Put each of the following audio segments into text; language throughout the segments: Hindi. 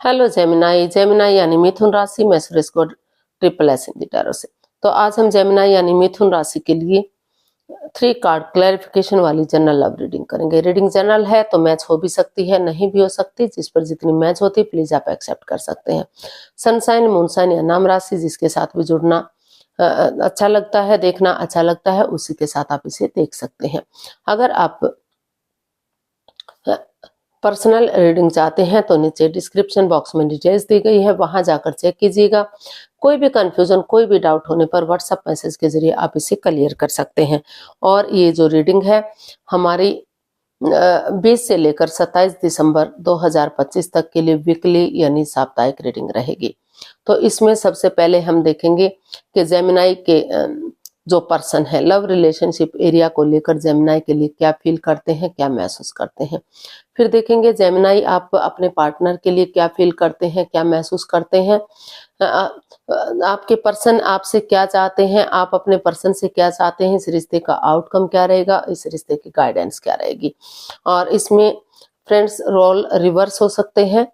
Hello Gemini. जेमिनाई यानी मिथुन राशि में सुरेश को ट्रिपल एस हिंदी टैरो से। तो आज हम जेमिनाई यानी मिथुन राशि के लिए 3 कार्ड क्लैरिफिकेशन वाली जनरल लव रीडिंग करेंगे। रीडिंग जनरल है तो मैच हो भी सकती है, नहीं भी हो सकती। जिस पर जितनी मैच होती है प्लीज आप एक्सेप्ट कर सकते हैं। सनसाइन, मूनसाइन या नाम राशि जिसके साथ भी जुड़ना अच्छा लगता है, देखना अच्छा लगता है, उसी के साथ आप इसे देख सकते हैं। अगर आप पर्सनल रीडिंग चाहते हैं तो नीचे डिस्क्रिप्शन बॉक्स में डिटेल्स दी गई है, वहां जाकर चेक कीजिएगा। कोई भी कंफ्यूजन, कोई भी डाउट होने पर व्हाट्सएप मैसेज के जरिए आप इसे क्लियर कर सकते हैं। और ये जो रीडिंग है हमारी 20 से लेकर 27 दिसंबर 2025 तक के लिए वीकली यानी साप्ताहिक रीडिंग रहेगी। तो इसमें सबसे पहले हम देखेंगे कि जेमिनाई के जो पर्सन है लव रिलेशनशिप एरिया को लेकर जेमिनाई के लिए क्या फील करते हैं, क्या महसूस करते हैं। फिर देखेंगे जेमिनाई आप अपने पार्टनर के लिए क्या फील करते हैं, क्या महसूस करते हैं। आपके पर्सन आपसे क्या चाहते हैं, आप अपने पर्सन से क्या चाहते हैं, इस रिश्ते का आउटकम क्या रहेगा, इस रिश्ते की गाइडेंस क्या रहेगी। और इसमें फ्रेंड्स रोल रिवर्स हो सकते हैं।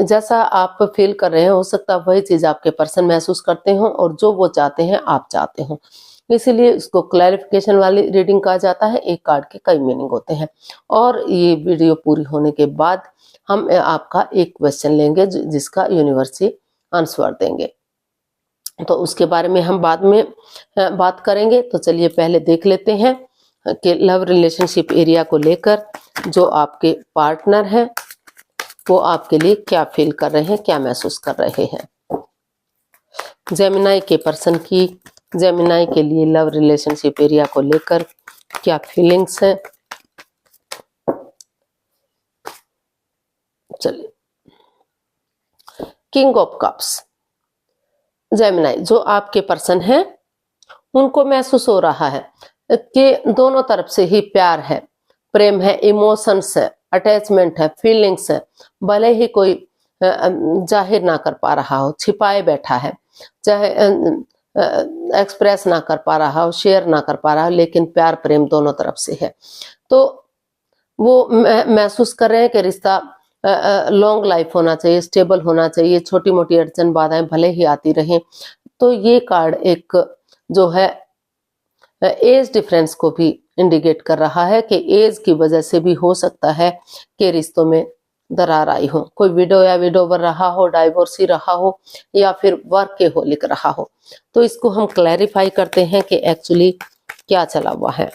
जैसा आप फील कर रहे हैं हो सकता है वही चीज आपके पर्सन महसूस करते हो और जो वो चाहते हैं आप चाहते हो। इसीलिए इसको क्लैरिफिकेशन वाली रीडिंग कहा जाता है। एक कार्ड के कई मीनिंग होते हैं। और ये वीडियो पूरी होने के बाद हम आपका एक क्वेश्चन लेंगे जिसका यूनिवर्स ही आंसर देंगे, तो उसके बारे में हम बाद में बात करेंगे। तो चलिए पहले देख लेते हैं कि लव रिलेशनशिप एरिया को लेकर जो आपके पार्टनर हैं वो आपके लिए क्या फील कर रहे हैं, क्या महसूस कर रहे हैं। जेमिनाई के पर्सन की जेमिनाई के लिए लव रिलेशनशिप एरिया को लेकर क्या फीलिंग्स है। चलिए, किंग ऑफ कप्स। जेमिनाई जो आपके पर्सन हैं उनको महसूस हो रहा है कि दोनों तरफ से ही प्यार है, प्रेम है, इमोशंस है, अटैचमेंट है, फीलिंग्स है। भले ही कोई जाहिर ना कर पा रहा हो, छिपाए बैठा है, चाहे एक्सप्रेस ना कर पा रहा हो, शेयर ना कर पा रहा हो, लेकिन प्यार प्रेम दोनों तरफ से है। तो वो महसूस कर रहे हैं कि रिश्ता लॉन्ग लाइफ होना चाहिए, स्टेबल होना चाहिए। छोटी मोटी अड़चन बाधाएं भले ही आती रहें। तो ये कार्ड एक जो है एज डिफरेंस को भी इंडिकेट कर रहा है कि एज की वजह से भी हो सकता है कि रिश्तों में दरार आई हो। कोई विडो या विडोवर रहा हो, डाइवोर्सी रहा हो, या फिर वर्कहोलिक रहा हो। तो इसको हम क्लैरिफाई करते हैं कि एक्चुअली क्या चला हुआ है।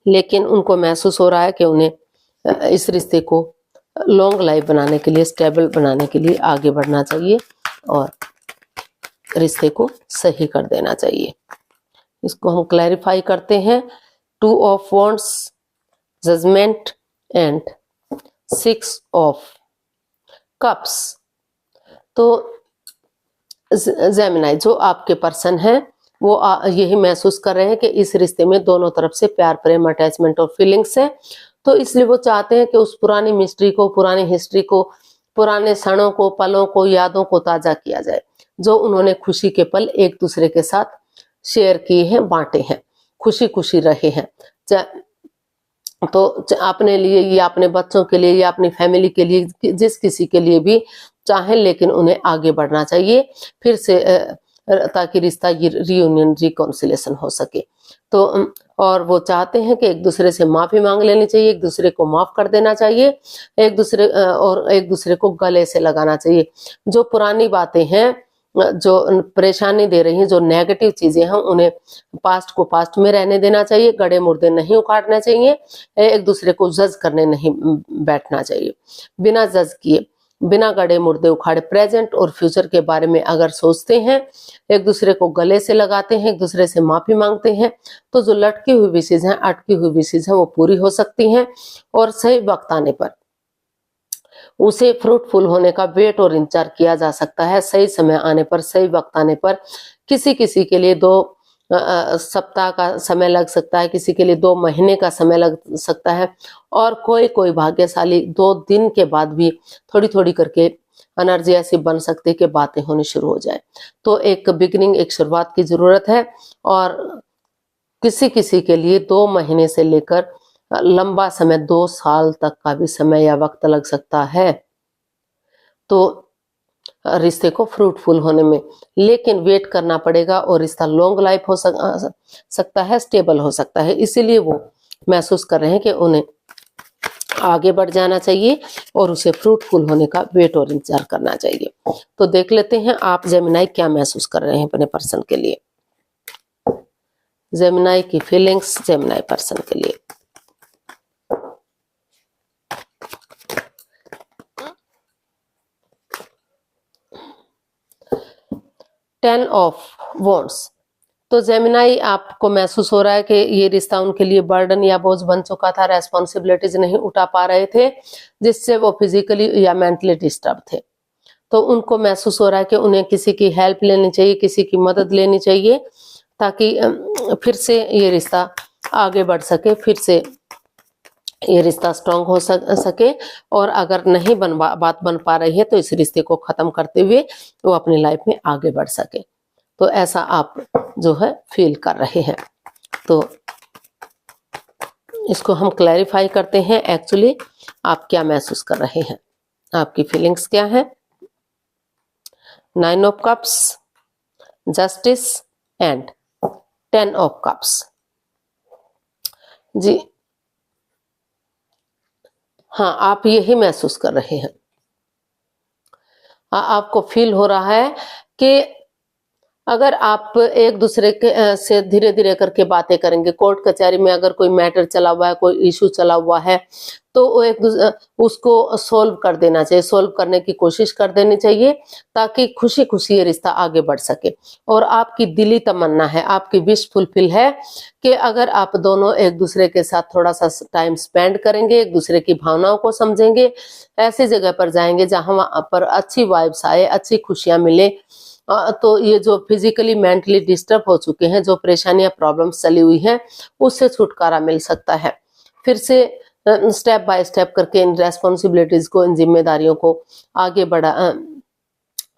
लेकिन उनको महसूस हो रहा है कि उन्हें इस रिश्ते को लॉन्ग लाइफ बनाने के लिए, स्टेबल बनाने के लिए आगे बढ़ना चाहिए और रिश्ते को सही कर देना चाहिए। इसको हम क्लैरिफाई करते हैं। 2 of wands, judgement and 6 of cups. तो जेमिनाई जो आपके पर्सन हैं वो यही महसूस कर रहे हैं कि इस रिश्ते में दोनों तरफ से प्यार प्रेम अटैचमेंट और फीलिंग्स है। तो इसलिए वो चाहते हैं कि उस पुरानी मिस्ट्री को, पुरानी हिस्ट्री को, पुराने क्षणों को, पलों को, यादों को ताजा किया जाए। जो उन्होंने खुशी के पल एक दूसरे के साथ शेयर किए हैं, बांटे हैं, खुशी खुशी रहे हैं। तो अपने लिए या अपने बच्चों के लिए या अपनी फैमिली के लिए, जिस किसी के लिए भी चाहें, लेकिन उन्हें आगे बढ़ना चाहिए फिर से, ताकि रिश्ता रियूनियन रिकॉन्सिलेशन हो सके। तो और वो चाहते हैं कि एक दूसरे से माफी मांग लेनी चाहिए, एक दूसरे को माफ कर देना चाहिए, एक दूसरे को गले से लगाना चाहिए। जो पुरानी बातें हैं, जो परेशानी दे रही हैं, जो नेगेटिव चीजें हैं, उन्हें पास्ट को पास्ट में रहने देना चाहिए। गड़े मुर्दे नहीं उखाड़ने चाहिए, एक दूसरे को जज करने नहीं बैठना चाहिए। बिना जज किए, बिना गड़े मुर्दे उखाड़े प्रेजेंट और फ्यूचर के बारे में अगर सोचते हैं, एक दूसरे को गले से लगाते हैं, एक दूसरे से माफी मांगते हैं, तो जो लटकी हुई विशेष हैं, अटकी हुई विशेष हैं, वो पूरी हो सकती हैं। और सही वक्त आने पर उसे फ्रूटफुल होने का वेट और इंतजार किया जा सकता है। सही समय आने पर, सही वक्त आने पर किसी किसी के लिए 2 सप्ताह का समय लग सकता है, किसी के लिए 2 महीने का समय लग सकता है, और कोई भाग्यशाली 2 दिन के बाद भी थोड़ी थोड़ी करके एनर्जी ऐसी बन सकती है कि बातें होनी शुरू हो जाए। तो एक बिगिनिंग, एक शुरुआत की जरूरत है। और किसी किसी के लिए 2 महीने से लेकर लंबा समय 2 साल तक का भी समय या वक्त लग सकता है। तो रिश्ते को फ्रूटफुल होने में, लेकिन वेट करना पड़ेगा और रिश्ता लॉन्ग लाइफ हो सकता है, स्टेबल हो सकता है। इसीलिए वो महसूस कर रहे हैं कि उन्हें आगे बढ़ जाना चाहिए और उसे फ्रूटफुल होने का वेट और इंतजार करना चाहिए। तो देख लेते हैं आप जेमिनाई क्या महसूस कर रहे हैं अपने पर्सन के लिए। जेमिनाई की फीलिंग्स जेमिनाई पर्सन के लिए। Ten of wands. तो जेमिनाई आपको महसूस हो रहा है कि ये रिश्ता उनके लिए बर्डन या बोझ बन चुका था, रेस्पॉन्सिबिलिटीज नहीं उठा पा रहे थे, जिससे वो फिजिकली या मेंटली डिस्टर्ब थे। तो उनको महसूस हो रहा है कि उन्हें किसी की हेल्प लेनी चाहिए, किसी की मदद लेनी चाहिए, ताकि फिर से ये रिश्ता आगे बढ़ सके, फिर से ये रिश्ता स्ट्रांग हो सके। और अगर नहीं बात बन पा रही है तो इस रिश्ते को खत्म करते हुए वो अपनी लाइफ में आगे बढ़ सके। तो ऐसा आप जो है फील कर रहे हैं। तो इसको हम क्लैरिफाई करते हैं, एक्चुअली आप क्या महसूस कर रहे हैं, आपकी फीलिंग्स क्या है। 9 of cups, justice and 10 of cups. जी हाँ, आप यही महसूस कर रहे हैं। आपको फील हो रहा है कि अगर आप एक दूसरे के से धीरे धीरे करके बातें करेंगे, कोर्ट कचहरी में अगर कोई मैटर चला हुआ है, कोई इशू चला हुआ है, तो वो उसको सोल्व कर देना चाहिए, सोल्व करने की कोशिश कर देनी चाहिए, ताकि खुशी खुशी ये रिश्ता आगे बढ़ सके। और आपकी दिली तमन्ना है, आपकी विश फुलफिल है कि अगर आप दोनों एक दूसरे के साथ थोड़ा सा टाइम स्पेंड करेंगे, एक दूसरे की भावनाओं को समझेंगे, ऐसी जगह पर जाएंगे जहां पर अच्छी वाइब्स आए, अच्छी खुशियां मिले, तो ये जो फिजिकली मेंटली डिस्टर्ब हो चुके हैं, जो परेशानियां प्रॉब्लम्स चली हुई हैं, उससे छुटकारा मिल सकता है। फिर से स्टेप बाय स्टेप करके इन रेस्पॉन्सिबिलिटीज को, इन जिम्मेदारियों को आगे बढ़ा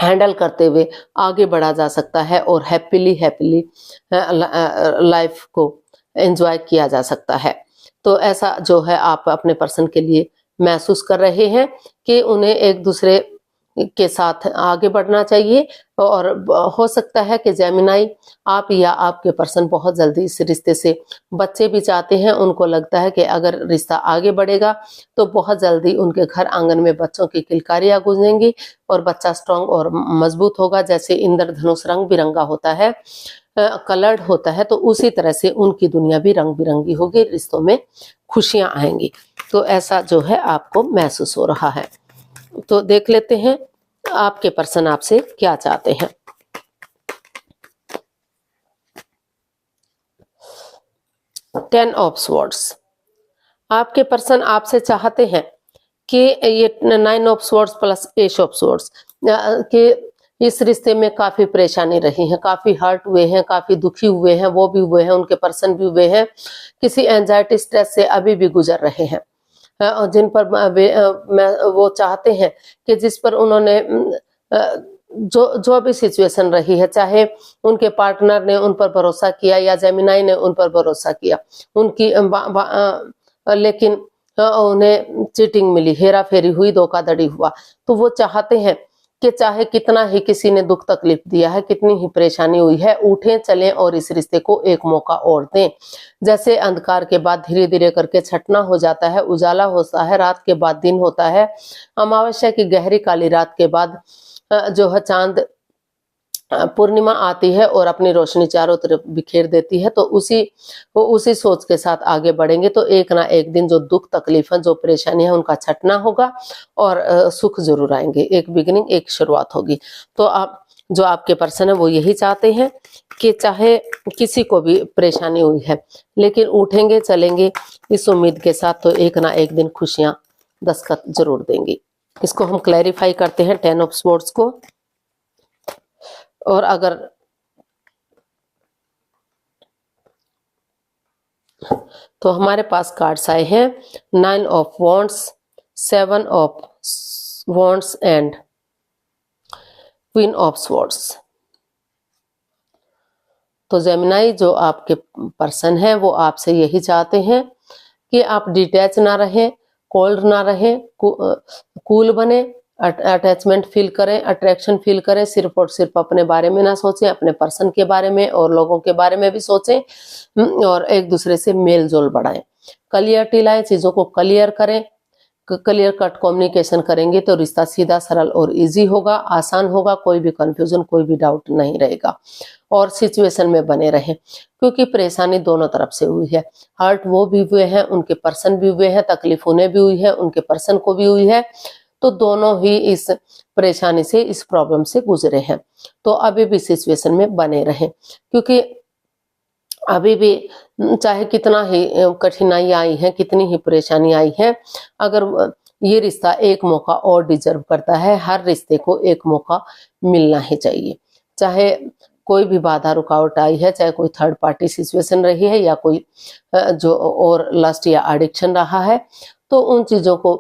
हैंडल करते हुए आगे बढ़ा जा सकता है और हैप्पीली लाइफ को एंजॉय किया जा सकता है। तो ऐसा जो है आप अपने पर्सन के लिए महसूस कर रहे हैं कि उन्हें एक दूसरे के साथ आगे बढ़ना चाहिए। और हो सकता है कि जेमिनाई आप या आपके पर्सन बहुत जल्दी इस रिश्ते से बच्चे भी चाहते हैं। उनको लगता है कि अगर रिश्ता आगे बढ़ेगा तो बहुत जल्दी उनके घर आंगन में बच्चों की किलकारियां गूंजेंगी और बच्चा स्ट्रांग और मजबूत होगा। जैसे इंद्रधनुष रंग बिरंगा होता है, कलर्ड होता है, तो उसी तरह से उनकी दुनिया भी रंग बिरंगी होगी, रिश्तों में खुशियां आएंगी। तो ऐसा जो है आपको महसूस हो रहा है। तो देख लेते हैं आपके पर्सन आपसे क्या चाहते हैं। Ten of swords. आपके पर्सन आपसे चाहते हैं कि ये 9 of swords plus S of swords कि इस रिश्ते में काफी परेशानी रही है, काफी हर्ट हुए हैं, काफी दुखी हुए हैं, वो भी हुए हैं, उनके पर्सन भी हुए हैं, किसी एंजाइटी स्ट्रेस से अभी भी गुजर रहे हैं, जिन पर वो चाहते हैं कि जिस पर उन्होंने जो भी सिचुएशन रही है, चाहे उनके पार्टनर ने उन पर भरोसा किया या जेमिनाई ने उन पर भरोसा किया, उनकी लेकिन उन्हें चीटिंग मिली, हेरा फेरी हुई, धोखाधड़ी हुआ, तो वो चाहते हैं कि चाहे कितना ही किसी ने दुख तकलीफ दिया है, कितनी ही परेशानी हुई है, उठें चलें और इस रिश्ते को एक मौका और दें। जैसे अंधकार के बाद धीरे धीरे करके छटना हो जाता है, उजाला होता है, रात के बाद दिन होता है, अमावस्या की गहरी काली रात के बाद जो है चांद पूर्णिमा आती है और अपनी रोशनी चारों तरफ बिखेर देती है। तो उसी सोच के साथ आगे बढ़ेंगे तो एक ना एक दिन जो दुख तकलीफ है, जो परेशानी है, उनका छटना होगा और सुख जरूर आएंगे। एक बिगिनिंग, एक शुरुआत होगी। तो जो आपके पर्सन है वो यही चाहते हैं कि चाहे किसी को भी परेशानी हुई है, लेकिन उठेंगे चलेंगे इस उम्मीद के साथ, तो एक ना एक दिन खुशियां दस्तक जरूर देंगी। इसको हम क्लैरिफाई करते हैं 10 ऑफ स्वॉर्ड्स को। और अगर तो हमारे पास कार्ड्स आए हैं 9 of wands, 7 of wands and queen of swords. तो जेमिनाई जो आपके पर्सन है वो आपसे यही चाहते हैं कि आप डिटैच ना रहें, कोल्ड ना रहें, कूल बने अटैचमेंट फील करें, अट्रैक्शन फील करें, सिर्फ और सिर्फ अपने बारे में ना सोचें, अपने पर्सन के बारे में और लोगों के बारे में भी सोचें, और एक दूसरे से मेल जोल बढ़ाएं। क्लियरिटी लाएं, चीजों को क्लियर करें। क्लियर कट कम्युनिकेशन करेंगे तो रिश्ता सीधा, सरल और इजी होगा, आसान होगा, कोई भी कंफ्यूजन, कोई भी डाउट नहीं रहेगा। और सिचुएशन में बने रहें, क्योंकि परेशानी दोनों तरफ से हुई है। हर्ट वो भी हुए हैं, उनके पर्सन भी हुए हैं, तकलीफ उन्हें भी हुई है, उनके पर्सन को भी हुई है। तो दोनों ही इस परेशानी से, इस प्रॉब्लम से गुजरे हैं। तो अभी भी सिचुएशन में बने रहें, क्योंकि अभी भी चाहे कितना ही कठिनाई आई है, कितनी ही परेशानी आई है, अगर ये रिश्ता एक मौका और डिजर्व करता है। हर रिश्ते को एक मौका मिलना ही चाहिए। चाहे कोई भी बाधा रुकावट आई है, चाहे कोई थर्ड पार्टी सिचुएशन रही है, या कोई जो और लस्ट या एडिक्शन रहा है, तो उन चीजों को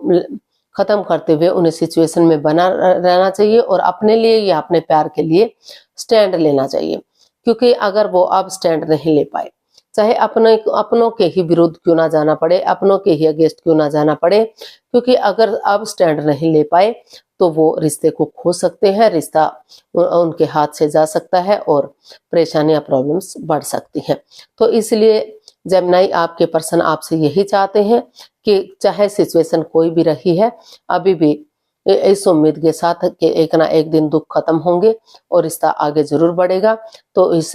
खत्म करते हुए उन्हें सिचुएशन में बना रहना चाहिए और अपने लिए या अपने प्यार के लिए स्टैंड लेना चाहिए। क्योंकि अगर वो अब स्टैंड नहीं ले पाए, चाहे अपनों के ही विरुद्ध क्यों ना जाना पड़े, अपनों के ही अगेंस्ट क्यों ना जाना पड़े, क्योंकि अगर अब स्टैंड नहीं ले पाए तो वो रिश्ते को खो सकते हैं, रिश्ता उनके हाथ से जा सकता है और परेशानियां, प्रॉब्लम्स बढ़ सकती हैं। तो इसलिए जेमिनी, आपके पर्सन आपसे यही चाहते हैं कि चाहे सिचुएशन कोई भी रही है, अभी भी इस उम्मीद के साथ कि एक ना एक दिन दुख खत्म होंगे और रिश्ता आगे जरूर बढ़ेगा। तो इस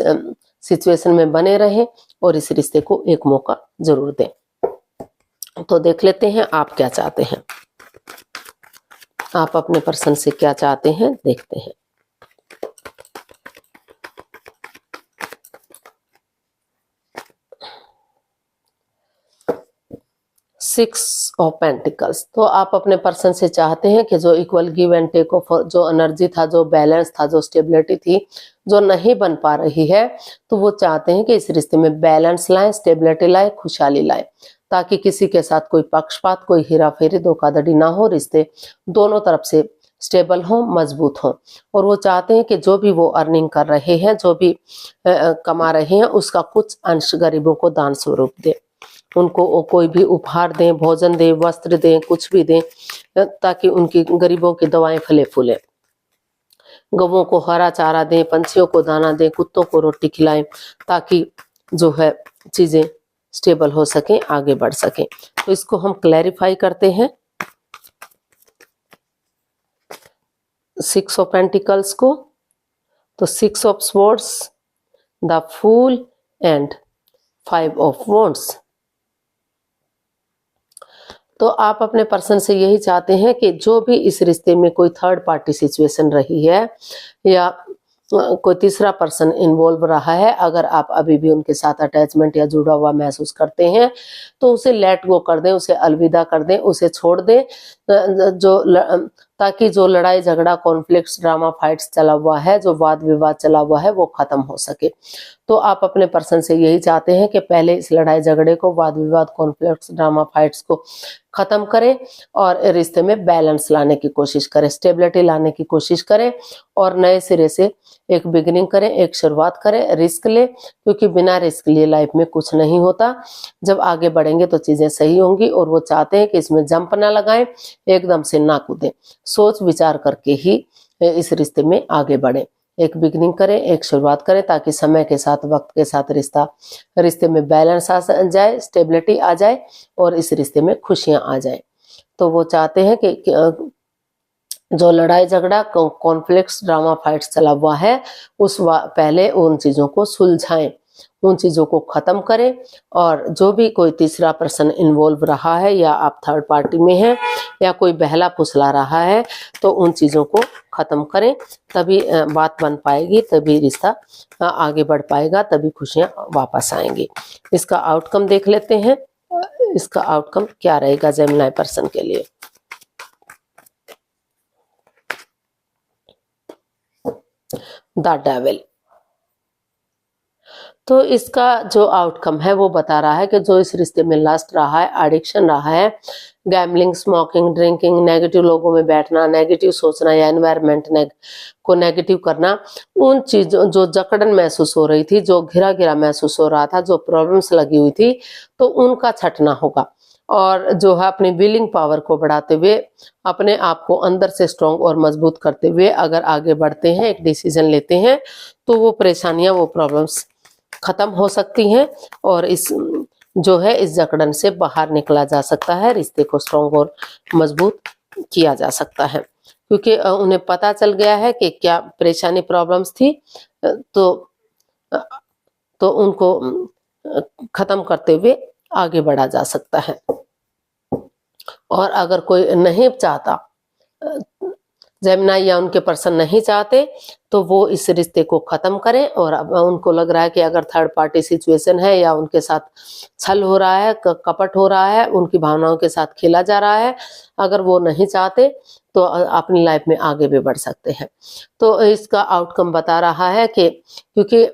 सिचुएशन में बने रहें और इस रिश्ते को एक मौका जरूर दें। तो देख लेते हैं आप क्या चाहते हैं, आप अपने पर्सन से क्या चाहते हैं, देखते हैं। Six of pentacles. तो आप अपने पर्सन से चाहते हैं कि जो equal give and take of, जो एनर्जी था, जो बैलेंस था, जो स्टेबिलिटी थी, जो नहीं बन पा रही है, तो वो चाहते हैं कि इस रिश्ते में बैलेंस लाएं, स्टेबिलिटी लाएं, खुशहाली लाएं, ताकि किसी के साथ कोई पक्षपात, कोई हेराफेरी, धोखाधड़ी ना हो, रिश्ते दोनों तरफ से स्टेबल हो, मजबूत हो। और वो चाहते हैं कि जो भी वो अर्निंग कर रहे हैं, जो भी कमा रहे हैं, उसका कुछ अंश गरीबों को दान स्वरूप दे, उनको कोई भी उपहार दें, भोजन दें, वस्त्र दें, कुछ भी दें, ताकि उनकी गरीबों की दवाएं फले फूले। गवों को हरा चारा दें, पंछियों को दाना दें, कुत्तों को रोटी खिलाएं, ताकि जो है चीजें स्टेबल हो सकें, आगे बढ़ सकें। तो इसको हम क्लैरिफाई करते हैं, सिक्स ऑफ पेंटिकल्स को। तो six of swords, the fool and five of wands. तो आप अपने पर्सन से यही चाहते हैं कि जो भी इस रिश्ते में कोई थर्ड पार्टी सिचुएशन रही है या कोई तीसरा पर्सन इन्वॉल्व रहा है, अगर आप अभी भी उनके साथ अटैचमेंट या जुड़ा हुआ महसूस करते हैं, तो उसे लेट गो कर दें, उसे अलविदा कर दें, उसे छोड़ दें, ताकि जो लड़ाई झगड़ा, कॉन्फ्लिक्ट्स, ड्रामा, फाइट्स चला हुआ है, जो वाद विवाद चला हुआ है, वो खत्म हो सके। तो आप अपने पर्सन से यही चाहते हैं कि पहले इस लड़ाई झगड़े को, वाद विवाद, कॉन्फ्लिक्ट्स, ड्रामा, फाइट्स को खत्म करें और रिश्ते में बैलेंस लाने की कोशिश करें, स्टेबिलिटी लाने की कोशिश करें और नए सिरे से एक बिगिनिंग करें, एक शुरुआत करें, रिस्क ले, क्योंकि बिना रिस्क लिए लाइफ में कुछ नहीं होता। जब आगे बढ़ेंगे तो चीजें सही होंगी। और वो चाहते हैं कि इसमें जंप ना लगाएं, एकदम से ना कूदें, सोच विचार करके ही इस रिश्ते में आगे बढ़ें, एक बिगिनिंग करें, एक शुरुआत करें, ताकि समय के साथ, वक्त के साथ रिश्ते में बैलेंस आ जाए, स्टेबिलिटी आ जाए और इस रिश्ते में खुशियां आ जाए। तो वो चाहते हैं कि जो लड़ाई झगड़ा, कॉन्फ्लिक्ट्स, ड्रामा, फाइट्स चला हुआ है, पहले उन चीजों को सुलझाएं, उन चीजों को खत्म करें। और जो भी कोई तीसरा पर्सन इन्वॉल्व रहा है या आप थर्ड पार्टी में हैं या कोई बहला फुसला रहा है, तो उन चीजों को खत्म करें, तभी बात बन पाएगी, तभी रिश्ता आगे बढ़ पाएगा, तभी खुशियां वापस आएंगी। इसका आउटकम देख लेते हैं, इसका आउटकम क्या रहेगा जेमिनी पर्सन के लिए। The devil. तो इसका जो आउटकम है वो बता रहा है कि जो इस रिश्ते में लस्ट रहा है, एडिक्शन रहा है, गैम्बलिंग, स्मोकिंग, ड्रिंकिंग, नेगेटिव लोगों में बैठना, नेगेटिव सोचना या एनवायरनमेंट को नेगेटिव करना, उन चीजों, जो जकड़न महसूस हो रही थी, जो घिरा घिरा महसूस हो रहा था, जो प्रॉब्लम्स लगी हुई थी, तो उनका छटना होगा और जो है अपनी विलिंग पावर को बढ़ाते हुए, अपने आप को अंदर से स्ट्रॉन्ग और मजबूत करते हुए अगर आगे बढ़ते हैं, एक डिसीजन लेते हैं, तो वो परेशानियां, वो प्रॉब्लम्स खत्म हो सकती हैं और इस जो है इस जकड़न से बाहर निकला जा सकता है, रिश्ते को स्ट्रॉन्ग और मजबूत किया जा सकता है, क्योंकि उन्हें पता चल गया है कि क्या परेशानी प्रॉब्लम्स थी, तो उनको खत्म करते हुए आगे बढ़ा जा सकता है। और अगर कोई नहीं चाहता, जेमिनी या उनके पर्सन नहीं चाहते, तो वो इस रिश्ते को खत्म करें। और अब उनको लग रहा है कि अगर थर्ड पार्टी सिचुएशन है या उनके साथ छल हो रहा है, कपट हो रहा है, उनकी भावनाओं के साथ खेला जा रहा है, अगर वो नहीं चाहते तो अपनी लाइफ में आगे भी बढ़ सकते हैं। तो इसका आउटकम बता रहा है कि क्योंकि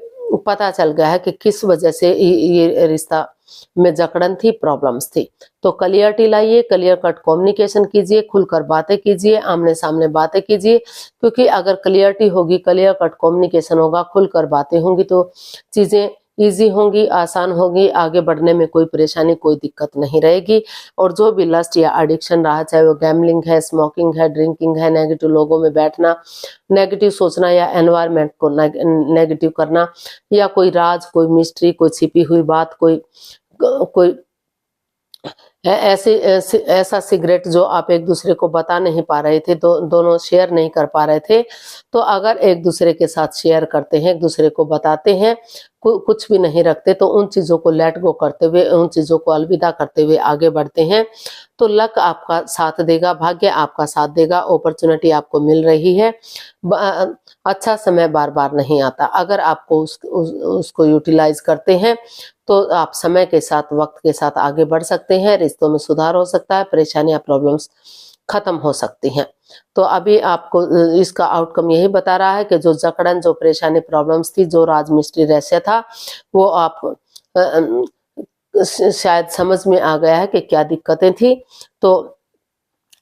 पता चल गया है कि किस वजह से ये रिश्ता में जकड़न थी, प्रॉब्लम्स थी। तो क्लियरिटी लाइए, क्लियर कट कम्युनिकेशन कीजिए, खुलकर बातें कीजिए, आमने सामने बातें कीजिए, क्योंकि अगर क्लियरिटी होगी, क्लियर कट कम्युनिकेशन होगा, खुलकर बातें होंगी, तो चीजें इजी होंगी, आसान होगी, आगे बढ़ने में कोई परेशानी, कोई दिक्कत नहीं रहेगी। और जो भी लस्ट या एडिक्शन रहा, चाहे वो गैम्बलिंग है, स्मोकिंग है, ड्रिंकिंग है, नेगेटिव लोगों में बैठना, नेगेटिव सोचना या एनवायरनमेंट को नेगेटिव करना, या कोई राज, कोई मिस्ट्री, कोई छिपी हुई बात, कोई ऐसा सिगरेट जो आप एक दूसरे को बता नहीं पा रहे थे, दोनों शेयर नहीं कर पा रहे थे, तो अगर एक दूसरे के साथ शेयर करते हैं, एक दूसरे को बताते हैं, कुछ भी नहीं रखते, तो उन चीजों को लेट गो करते हुए, उन चीजों को अलविदा करते हुए आगे बढ़ते हैं, तो लक आपका साथ देगा, भाग्य आपका साथ देगा, अपॉर्चुनिटी आपको मिल रही है। अच्छा समय बार बार नहीं आता, अगर आपको उसको यूटिलाइज करते हैं तो आप समय के साथ, वक्त के साथ आगे बढ़ सकते हैं, रिश्तों में सुधार हो सकता है, परेशानियां, प्रॉब्लम्स खत्म हो सकती हैं। तो अभी आपको इसका आउटकम यही बता रहा है कि जो जकड़न, जो परेशानी, प्रॉब्लम्स थी, जो राज मिस्ट्री रहस्य था, वो आप शायद समझ में आ गया है कि क्या दिक्कतें थी। तो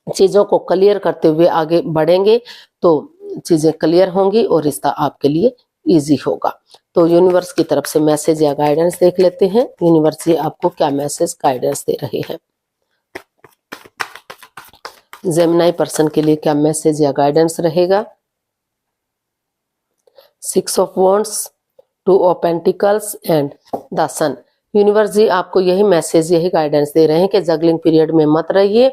चीजों को क्लियर करते हुए आगे बढ़ेंगे तो चीजें क्लियर होंगी और रिश्ता आपके लिए इजी होगा। तो यूनिवर्स की तरफ से मैसेज या गाइडेंस देख लेते हैं, यूनिवर्स ये आपको क्या मैसेज, गाइडेंस दे रहे हैं। जेमिनी पर्सन के लिए क्या मैसेज या गाइडेंस रहेगा। 6 of wands, 2 of pentacles and the sun. Universe जी आपको यही मैसेज, यही गाइडेंस दे रहे हैं कि जगलिंग पीरियड में मत रहिए,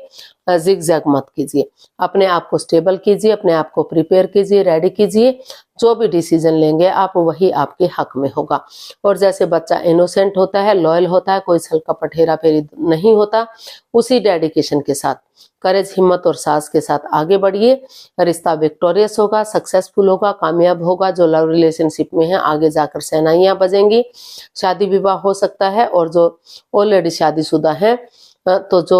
जिग-जैग मत कीजिए, अपने आप को स्टेबल कीजिए, अपने आप को प्रिपेयर कीजिए, रेडी कीजिए, जो भी डिसीजन लेंगे आप, वही आपके हक में होगा। और जैसे बच्चा इनोसेंट होता है, लॉयल होता है, कोई छल कपट, हेरा फेरी नहीं होता, उसी डेडिकेशन के साथ, करेज, हिम्मत और साहस के साथ आगे बढ़िए, रिश्ता विक्टोरियस होगा, सक्सेसफुल होगा, कामयाब होगा। जो लव रिलेशनशिप में है, आगे जाकर शहनाइयां बजेंगी, शादी विवाह हो सकता है। और जो ऑलरेडी शादीशुदा है, तो जो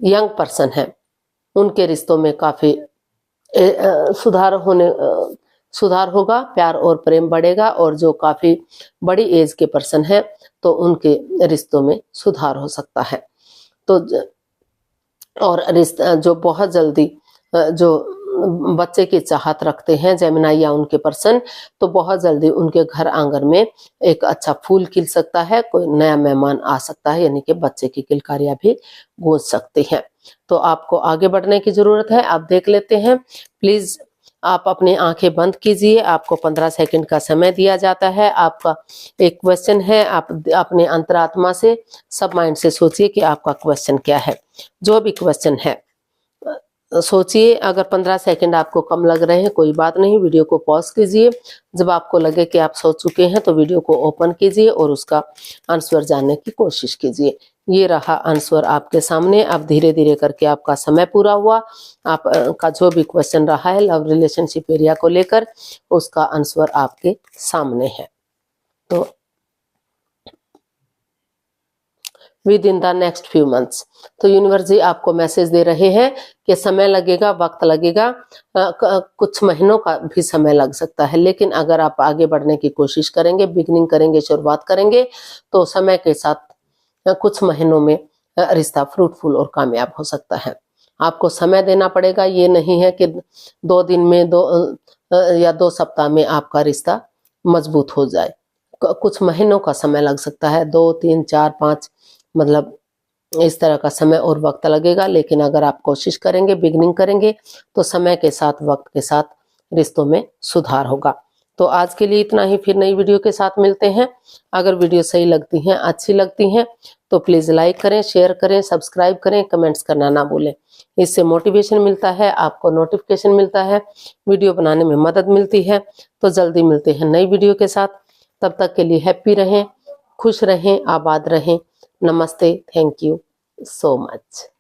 यंग पर्सन है, उनके रिश्तों में काफी सुधार होगा, प्यार और प्रेम बढ़ेगा। और जो काफी बड़ी एज के पर्सन है, तो उनके रिश्तों में सुधार हो सकता है। तो और रिश्ता जो बहुत जल्दी जो बच्चे की चाहत रखते हैं, जेमिनी या उनके पर्सन, तो बहुत जल्दी उनके घर आंगन में एक अच्छा फूल खिल सकता है, कोई नया मेहमान आ सकता है, यानी कि बच्चे की किलकारियां भी गूंज सकती हैं। तो आपको आगे बढ़ने की जरूरत है। आप देख लेते हैं, प्लीज आप अपनी आंखें बंद कीजिए, आपको 15 सेकंड का समय दिया जाता है। आपका एक क्वेश्चन है, आप अपने अंतरात्मा से, सब माइंड से सोचिए कि आपका क्वेश्चन क्या है। जो भी क्वेश्चन है सोचिए। अगर 15 सेकंड आपको कम लग रहे हैं, कोई बात नहीं, वीडियो को पॉज कीजिए। जब आपको लगे कि आप सोच चुके हैं, तो वीडियो को ओपन कीजिए और उसका आंसर जानने की कोशिश कीजिए। ये रहा आंसर आपके सामने। अब धीरे धीरे करके आपका समय पूरा हुआ, आपका जो भी क्वेश्चन रहा है लव रिलेशनशिप एरिया को लेकर, उसका आंसर आपके सामने है। तो with in the next few months, तो यूनिवर्स जी आपको मैसेज दे रहे हैं कि समय लगेगा, वक्त लगेगा, कुछ महीनों का भी समय लग सकता है, लेकिन अगर आप आगे बढ़ने की कोशिश करेंगे, बिगनिंग करेंगे, शुरुआत करेंगे, तो समय के साथ कुछ महीनों में रिश्ता फ्रूटफुल और कामयाब हो सकता है। आपको समय देना पड़ेगा, ये नहीं है कि 2 दिन में या 2 सप्ताह में आपका रिश्ता मजबूत हो जाए। कुछ महीनों का समय लग सकता है, 2, 3, 4, 5 मतलब इस तरह का समय और वक्त लगेगा, लेकिन अगर आप कोशिश करेंगे, बिगनिंग करेंगे, तो समय के साथ, वक्त के साथ रिश्तों में सुधार होगा। तो आज के लिए इतना ही, फिर नई वीडियो के साथ मिलते हैं। अगर वीडियो सही लगती हैं, अच्छी लगती हैं, तो प्लीज लाइक करें, शेयर करें, सब्सक्राइब करें, कमेंट्स करना ना भूलें। इससे मोटिवेशन मिलता है, आपको नोटिफिकेशन मिलता है, वीडियो बनाने में मदद मिलती है। तो जल्दी मिलते हैं नई वीडियो के साथ। तब तक के लिए हैप्पी रहें, खुश रहें, आबाद रहें। नमस्ते, थैंक यू so much।